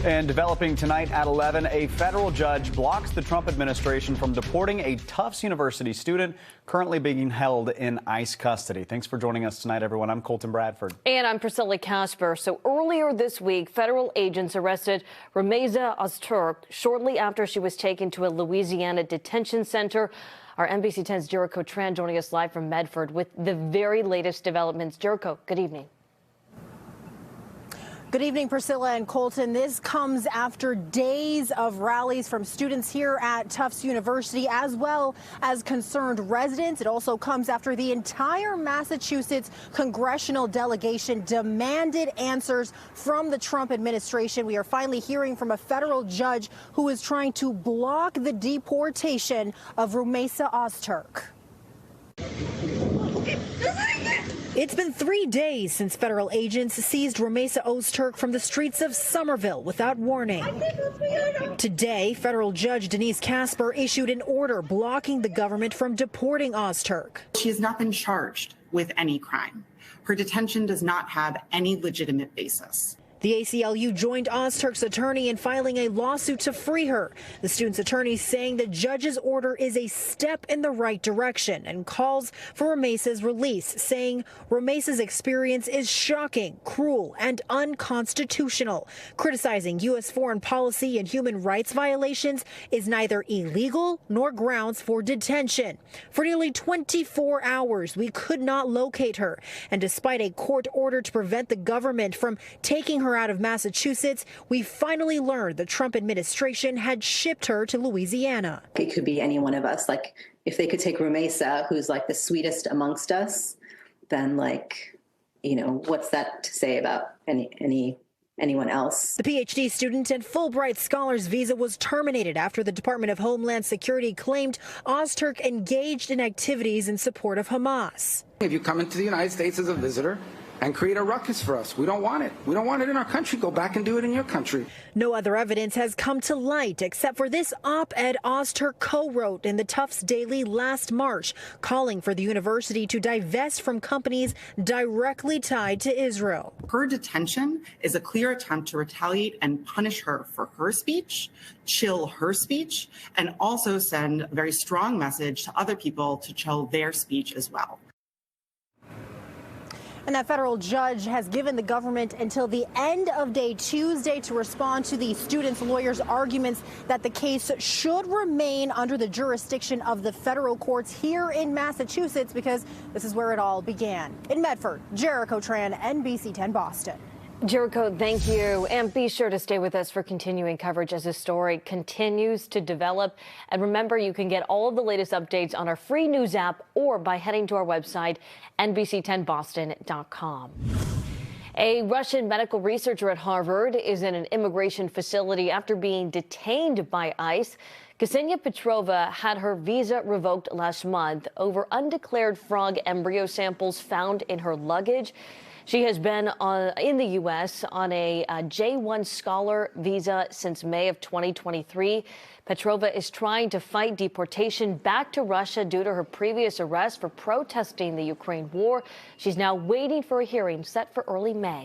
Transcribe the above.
And developing tonight at 11, a federal judge blocks the Trump administration from deporting a Tufts University student currently being held in ICE custody. Thanks for joining us tonight, everyone. I'm Colton Bradford. And I'm Priscilla Casper. So earlier this week, federal agents arrested Rumeysa Ozturk shortly after she was taken to a Louisiana detention center. Our NBC 10's Jericho Tran joining us live from Medford with the very latest developments. Jericho, good evening. Good evening, Priscilla and Colton. This comes after days of rallies from students here at Tufts University, as well as concerned residents. It also comes after the entire Massachusetts congressional delegation demanded answers from the Trump administration. We are finally hearing from a federal judge who is trying to block the deportation of Rumeysa Ozturk. It's been 3 days since federal agents seized Rumeysa Ozturk from the streets of Somerville without warning. Today, federal judge Denise Casper issued an order blocking the government from deporting Ozturk. She has not been charged with any crime. Her detention does not have any legitimate basis. The ACLU joined Ozturk's attorney in filing a lawsuit to free her. The student's attorney saying the judge's order is a step in the right direction and calls for Rumeysa's release, saying Rumeysa's experience is shocking, cruel, and unconstitutional. Criticizing U.S. foreign policy and human rights violations is neither illegal nor grounds for detention. For nearly 24 hours, we could not locate her. And despite a court order to prevent the government from taking her out of Massachusetts, we finally learned the Trump administration had shipped her to Louisiana. It could be any one of us. Like, if they could take Rumeysa, who's like the sweetest amongst us, then what's that to say about anyone else? The PhD student and Fulbright scholar's visa was terminated after the Department of Homeland Security claimed Ozturk engaged in activities in support of Hamas. If you come into the United States as a visitor and create a ruckus for us, we don't want it. We don't want it in our country. Go back and do it in your country. No other evidence has come to light except for this op-ed Ozturk co-wrote in the Tufts Daily last March, calling for the university to divest from companies directly tied to Israel. Her detention is a clear attempt to retaliate and punish her for her speech, chill her speech, and also send a very strong message to other people to chill their speech as well. And that federal judge has given the government until the end of day Tuesday to respond to the students' lawyers' arguments that the case should remain under the jurisdiction of the federal courts here in Massachusetts, because this is where it all began. In Medford, Jericho Tran, NBC 10 Boston. Jericho, thank you. And be sure to stay with us for continuing coverage as this story continues to develop. And remember, you can get all of the latest updates on our free news app or by heading to our website, NBC10Boston.com. A Russian medical researcher at Harvard is in an immigration facility after being detained by ICE. Ksenia Petrova had her visa revoked last month over undeclared frog embryo samples found in her luggage. She has been in the U.S. on a J-1 scholar visa since May of 2023. Petrova is trying to fight deportation back to Russia due to her previous arrest for protesting the Ukraine war. She's now waiting for a hearing set for early May.